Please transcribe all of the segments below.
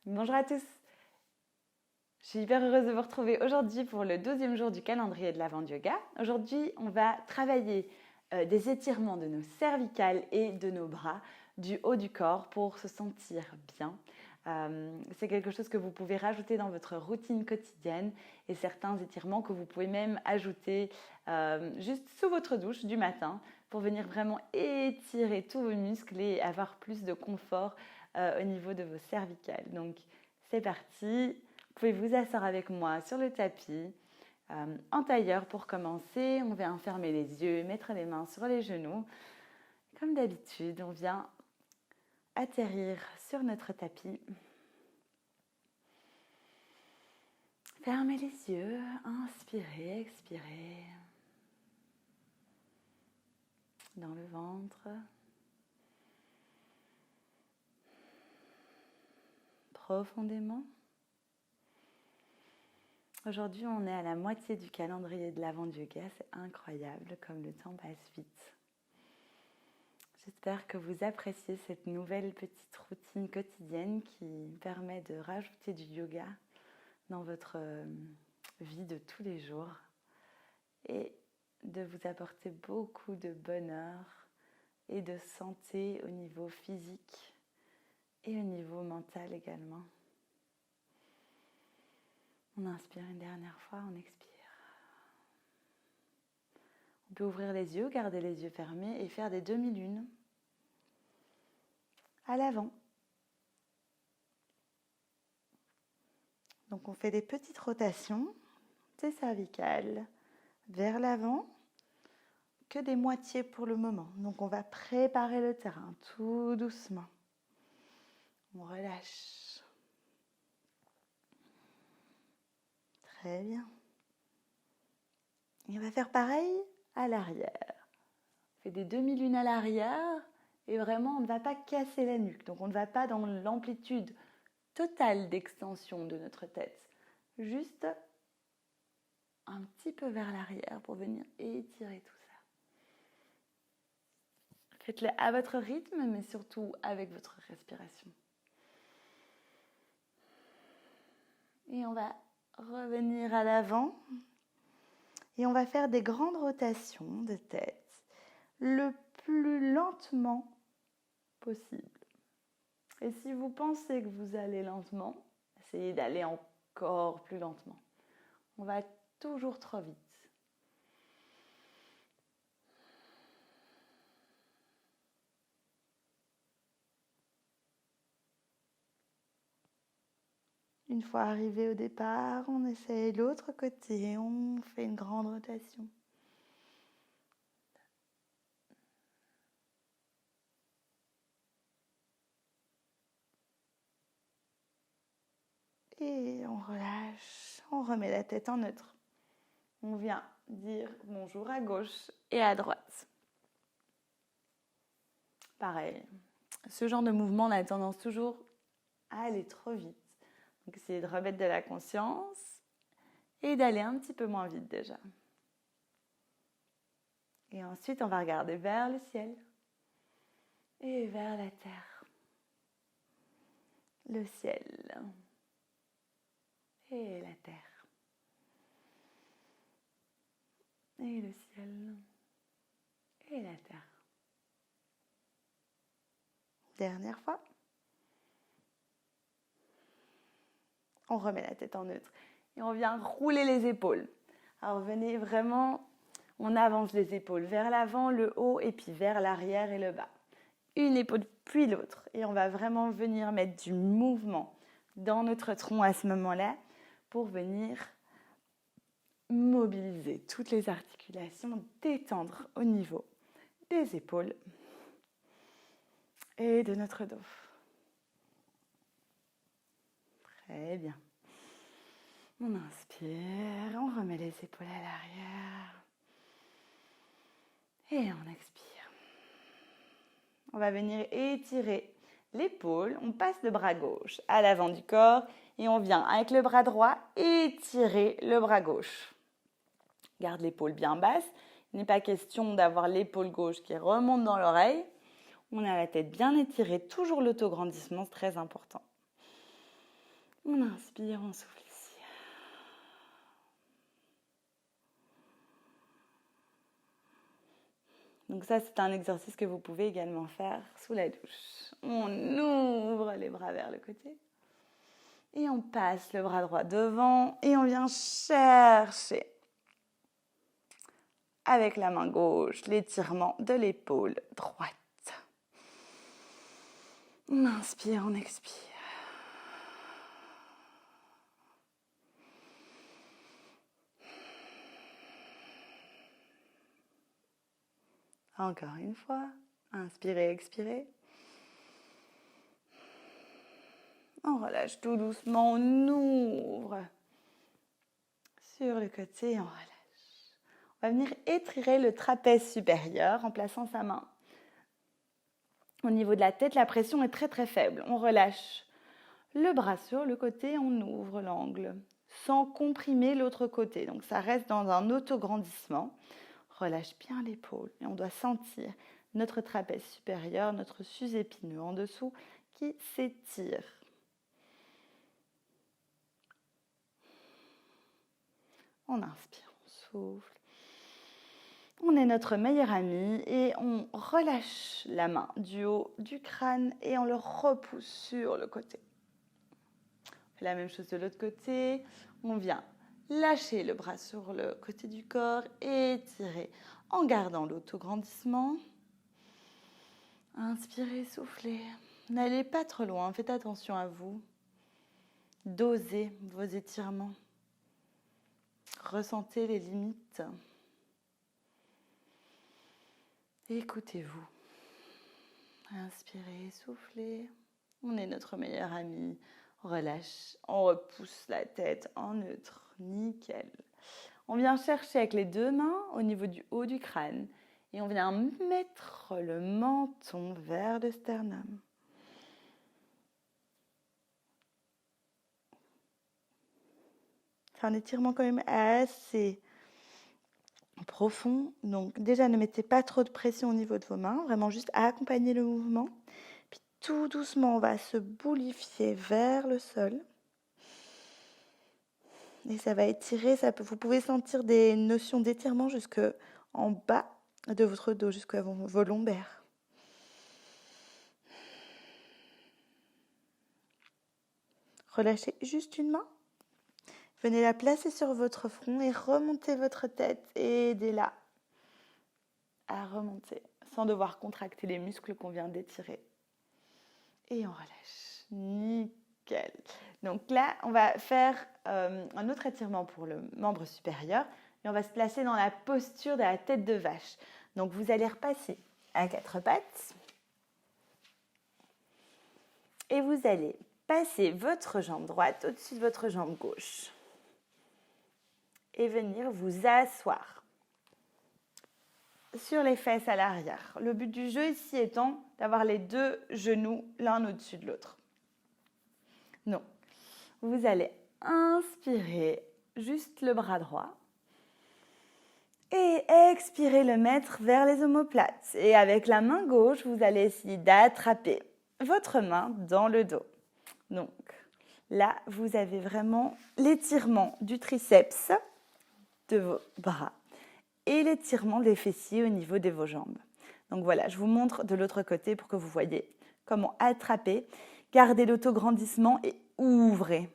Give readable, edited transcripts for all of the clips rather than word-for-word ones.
Bonjour à tous, je suis hyper heureuse de vous retrouver aujourd'hui pour le 12e jour du calendrier de l'Avent Yoga. Aujourd'hui, on va travailler des étirements de nos cervicales et de nos bras, du haut du corps pour se sentir bien. C'est quelque chose que vous pouvez rajouter dans votre routine quotidienne et certains étirements que vous pouvez même ajouter juste sous votre douche du matin pour venir vraiment étirer tous vos muscles et avoir plus de confort au niveau de vos cervicales. Donc c'est parti, vous pouvez vous asseoir avec moi sur le tapis en tailleur pour commencer. On vient fermer les yeux, mettre les mains sur les genoux. Comme d'habitude, on vient atterrir sur notre tapis. Fermez les yeux, inspirez, expirez. Dans le ventre. Profondément. Aujourd'hui, on est à la moitié du calendrier de l'Avent Yoga. C'est incroyable comme le temps passe vite. J'espère que vous appréciez cette nouvelle petite routine quotidienne qui permet de rajouter du yoga dans votre vie de tous les jours et de vous apporter beaucoup de bonheur et de santé au niveau physique et au niveau mental également. On inspire une dernière fois, on expire. On peut ouvrir les yeux, garder les yeux fermés et faire des demi-lunes à l'avant. Donc on fait des petites rotations des cervicales vers l'avant, que des moitiés pour le moment. Donc on va préparer le terrain tout doucement. On relâche. Très bien. Et on va faire pareil à l'arrière. On fait des demi-lunes à l'arrière et vraiment on ne va pas casser la nuque. Donc on ne va pas dans l'amplitude totale d'extension de notre tête. Juste un petit peu vers l'arrière pour venir étirer tout ça. Faites-le à votre rythme, mais surtout avec votre respiration. Et on va revenir à l'avant. Et on va faire des grandes rotations de tête le plus lentement possible. Et si vous pensez que vous allez lentement, essayez d'aller encore plus lentement. On va toujours trop vite. Une fois arrivé au départ, on essaye l'autre côté, on fait une grande rotation. Et on relâche, on remet la tête en neutre. On vient dire bonjour à gauche et à droite. Pareil, ce genre de mouvement, on a tendance toujours à aller trop vite. Donc essayez de remettre de la conscience et d'aller un petit peu moins vite déjà. Et ensuite, on va regarder vers le ciel et vers la terre. Le ciel et la terre. Et le ciel et la terre. Dernière fois. On remet la tête en neutre et on vient rouler les épaules. Alors venez vraiment, on avance les épaules vers l'avant, le haut et puis vers l'arrière et le bas. Une épaule puis l'autre et on va vraiment venir mettre du mouvement dans notre tronc à ce moment-là pour venir mobiliser toutes les articulations, détendre au niveau des épaules et de notre dos. Très bien. On inspire, on remet les épaules à l'arrière et on expire. On va venir étirer l'épaule, on passe le bras gauche à l'avant du corps et on vient avec le bras droit étirer le bras gauche. Garde l'épaule bien basse, il n'est pas question d'avoir l'épaule gauche qui remonte dans l'oreille. On a la tête bien étirée, toujours l'autograndissement, c'est très important. On inspire, on souffle ici. Donc ça, c'est un exercice que vous pouvez également faire sous la douche. On ouvre les bras vers le côté. Et on passe le bras droit devant et on vient chercher avec la main gauche l'étirement de l'épaule droite. On inspire, on expire. Encore une fois, inspirez, expirez. On relâche tout doucement, on ouvre sur le côté, on relâche. On va venir étirer le trapèze supérieur en plaçant sa main au niveau de la tête. La pression est très très faible. On relâche le bras sur le côté, on ouvre l'angle sans comprimer l'autre côté. Donc ça reste dans un autograndissement. Relâche bien l'épaule et on doit sentir notre trapèze supérieur, notre sus-épineux en dessous qui s'étire. On inspire, on souffle. On est notre meilleur ami et on relâche la main du haut du crâne et on le repousse sur le côté. On fait la même chose de l'autre côté. On vient lâcher le bras sur le côté du corps et étirer en gardant l'autograndissement. Inspirez, soufflez. N'allez pas trop loin, faites attention à vous. Dosez vos étirements. Ressentez les limites. Écoutez-vous. Inspirez, soufflez. On est notre meilleur ami. On relâche, on repousse la tête en neutre. Nickel. On vient chercher avec les deux mains au niveau du haut du crâne et on vient mettre le menton vers le sternum. C'est un étirement quand même assez profond. Donc déjà, ne mettez pas trop de pression au niveau de vos mains, vraiment juste à accompagner le mouvement. Puis tout doucement, on va se boulifier vers le sol. Et ça va étirer, vous pouvez sentir des notions d'étirement jusque en bas de votre dos, jusqu'à vos lombaires. Relâchez juste une main. Venez la placer sur votre front et remontez votre tête et aidez-la à remonter sans devoir contracter les muscles qu'on vient d'étirer. Et on relâche. Nickel. Donc là, on va faire un autre étirement pour le membre supérieur et on va se placer dans la posture de la tête de vache. Donc vous allez repasser à quatre pattes et vous allez passer votre jambe droite au-dessus de votre jambe gauche et venir vous asseoir sur les fesses à l'arrière. Le but du jeu ici étant d'avoir les deux genoux l'un au-dessus de l'autre. Donc, vous allez inspirer juste le bras droit et expirer le mettre vers les omoplates. Et avec la main gauche, vous allez essayer d'attraper votre main dans le dos. Donc, là, vous avez vraiment l'étirement du triceps de vos bras et l'étirement des fessiers au niveau de vos jambes. Donc voilà, je vous montre de l'autre côté pour que vous voyez comment attraper. Gardez l'autograndissement et ouvrez.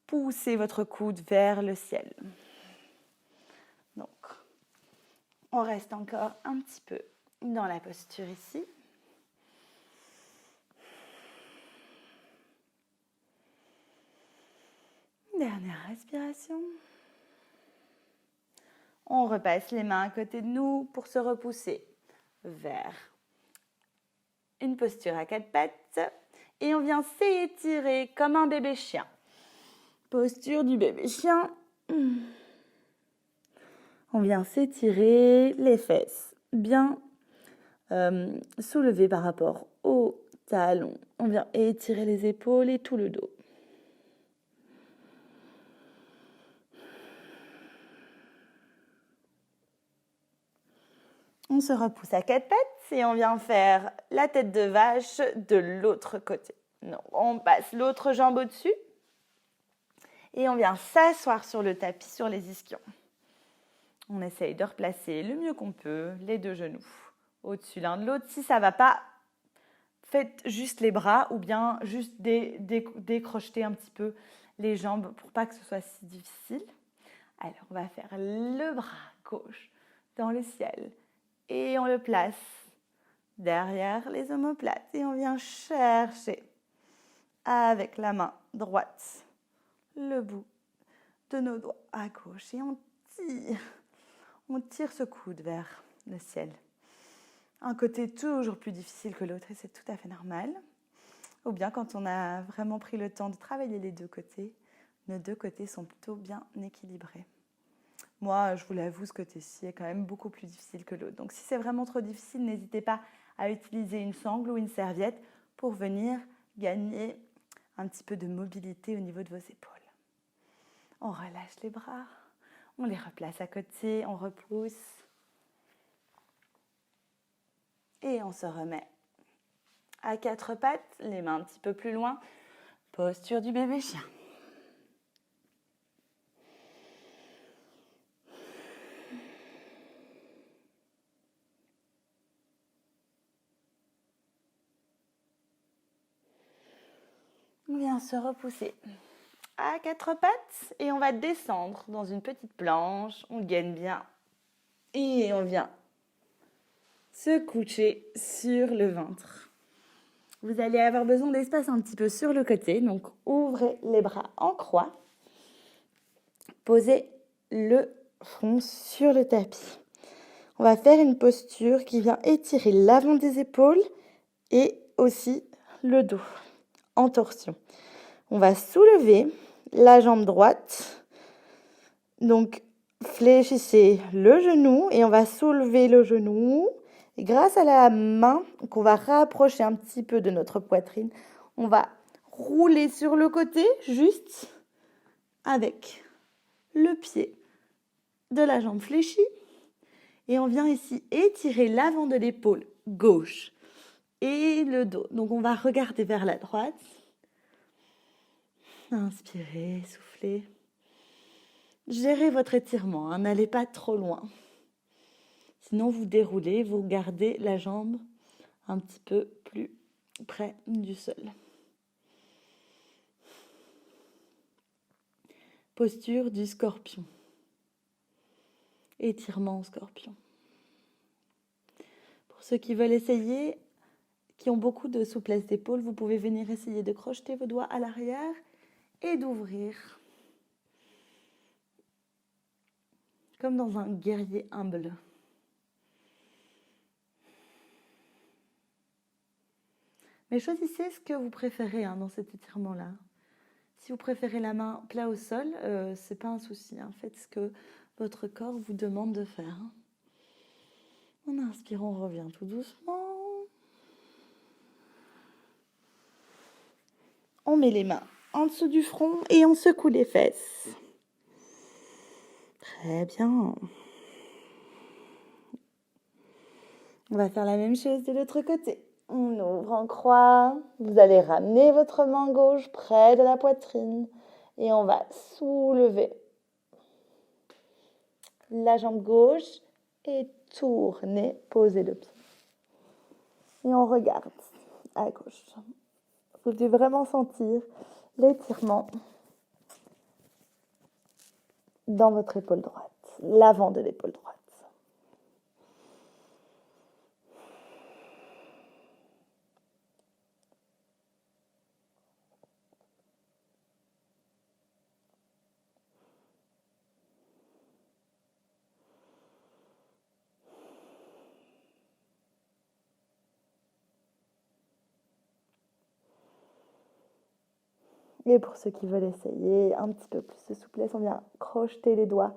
Poussez votre coude vers le ciel. Donc, on reste encore un petit peu dans la posture ici. Dernière respiration. On repasse les mains à côté de nous pour se repousser vers une posture à quatre pattes et on vient s'étirer comme un bébé chien. Posture du bébé chien. On vient s'étirer les fesses bien soulevées par rapport au talon. On vient étirer les épaules et tout le dos. On se repousse à quatre pattes et on vient faire la tête de vache de l'autre côté. Donc, on passe l'autre jambe au-dessus Et on vient s'asseoir sur le tapis, sur les ischions. On essaye de replacer le mieux qu'on peut les deux genoux au-dessus l'un de l'autre. Si ça ne va pas, faites juste les bras ou bien juste décrocheter un petit peu les jambes pour pas que ce soit si difficile. Alors, on va faire le bras gauche dans le ciel et on le place derrière les omoplates et on vient chercher avec la main droite le bout de nos doigts à gauche et on tire ce coude vers le ciel. Un côté toujours plus difficile que l'autre et c'est tout à fait normal. Ou bien quand on a vraiment pris le temps de travailler les deux côtés, nos deux côtés sont plutôt bien équilibrés. Moi, je vous l'avoue, ce côté-ci est quand même beaucoup plus difficile que l'autre. Donc si c'est vraiment trop difficile, n'hésitez pas à utiliser une sangle ou une serviette pour venir gagner un petit peu de mobilité au niveau de vos épaules. On relâche les bras, on les replace à côté, on repousse. Et on se remet à quatre pattes, les mains un petit peu plus loin. Posture du bébé chien. On vient se repousser à quatre pattes et on va descendre dans une petite planche. On gaine bien et on vient se coucher sur le ventre. Vous allez avoir besoin d'espace un petit peu sur le côté, donc ouvrez les bras en croix. Posez le front sur le tapis. On va faire une posture qui vient étirer l'avant des épaules et aussi le dos en torsion. On va soulever la jambe droite. Donc, fléchissez le genou et on va soulever le genou. Et grâce à la main qu'on va rapprocher un petit peu de notre poitrine, on va rouler sur le côté juste avec le pied de la jambe fléchie. Et on vient ici étirer l'avant de l'épaule gauche et le dos. Donc, on va regarder vers la droite. Inspirez, soufflez. Gérez votre étirement, n'allez pas trop loin. Sinon, vous déroulez, vous gardez la jambe un petit peu plus près du sol. Posture du scorpion. Étirement scorpion. Pour ceux qui veulent essayer, qui ont beaucoup de souplesse d'épaule, vous pouvez venir essayer de crocheter vos doigts à l'arrière et d'ouvrir. Comme dans un guerrier humble. Mais choisissez ce que vous préférez dans cet étirement-là. Si vous préférez la main plat au sol, c'est pas un souci. Faites ce que votre corps vous demande de faire. En inspirant, on revient tout doucement. On met les mains en dessous du front et on secoue les fesses. Très bien. On va faire la même chose de l'autre côté. On ouvre en croix. Vous allez ramener votre main gauche près de la poitrine. Et on va soulever la jambe gauche et tourner, poser le pied. Et on regarde à gauche. Vous devez vraiment sentir l'étirement dans votre épaule droite, l'avant de l'épaule droite. Et pour ceux qui veulent essayer un petit peu plus de souplesse, on vient crocheter les doigts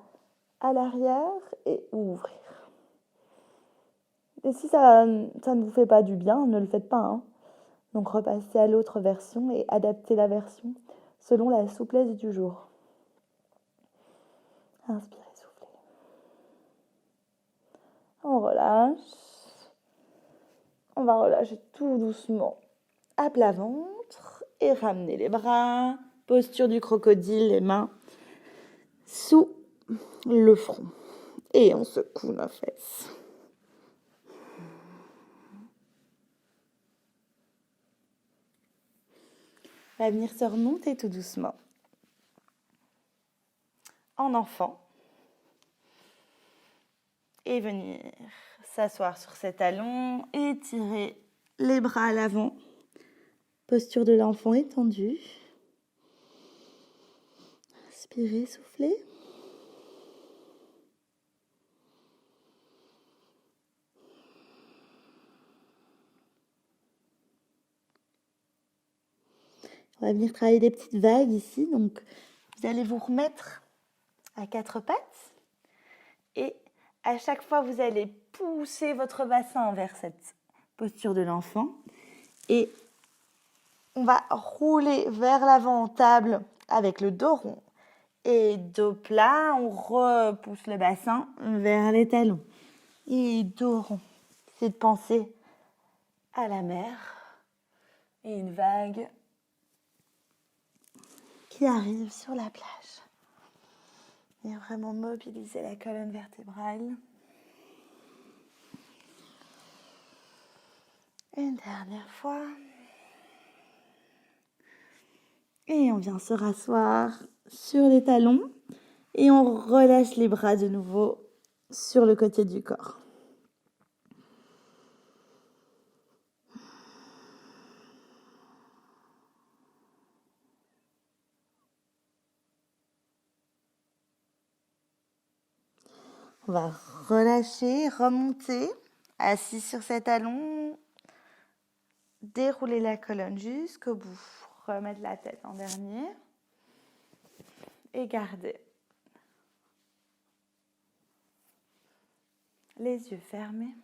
à l'arrière et ouvrir. Et si ça ne vous fait pas du bien, ne le faites pas. Donc repassez à l'autre version et adaptez la version selon la souplesse du jour. Inspirez, soufflez. On relâche. On va relâcher tout doucement à plat ventre et ramener les bras Posture du crocodile, les mains sous le front. Et on secoue nos fesses. On va venir se remonter tout doucement. En enfant. Et venir s'asseoir sur ses talons, étirer les bras à l'avant. Posture de l'enfant étendue. Inspirez, soufflez. On va venir travailler des petites vagues ici. Donc, vous allez vous remettre à quatre pattes. Et à chaque fois, vous allez pousser votre bassin vers cette posture de l'enfant. Et on va rouler vers l'avant en table avec le dos rond. Et dos plat, on repousse le bassin vers les talons. Et dos rond. C'est de penser à la mer et une vague qui arrive sur la plage. Et vraiment mobiliser la colonne vertébrale. Une dernière fois. Et on vient se rasseoir sur les talons. Et on relâche les bras de nouveau sur le côté du corps. On va relâcher, remonter, assis sur ses talons, dérouler la colonne jusqu'au bout, remettre la tête en dernier et garder les yeux fermés.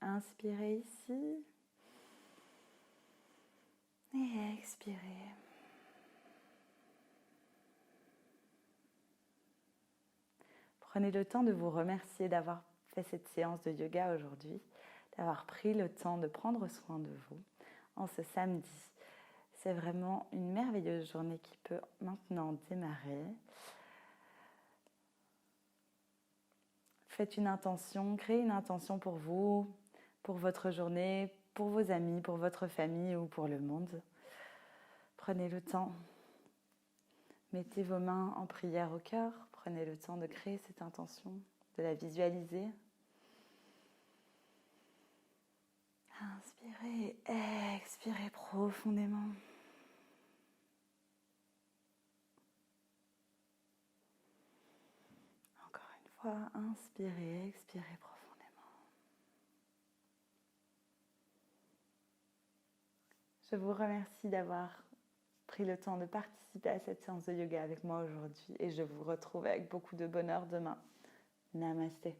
Inspirez ici et expirez. Prenez le temps de vous remercier d'avoir fait cette séance de yoga aujourd'hui, d'avoir pris le temps de prendre soin de vous en ce samedi. C'est vraiment une merveilleuse journée qui peut maintenant démarrer. Faites une intention, créez une intention pour vous, pour votre journée, pour vos amis, pour votre famille ou pour le monde. Prenez le temps. Mettez vos mains en prière au cœur. Prenez le temps de créer cette intention, de la visualiser. Inspirez, expirez profondément. Encore une fois, inspirez, expirez profondément. Je vous remercie d'avoir pris le temps de participer à cette séance de yoga avec moi aujourd'hui et je vous retrouve avec beaucoup de bonheur demain. Namasté.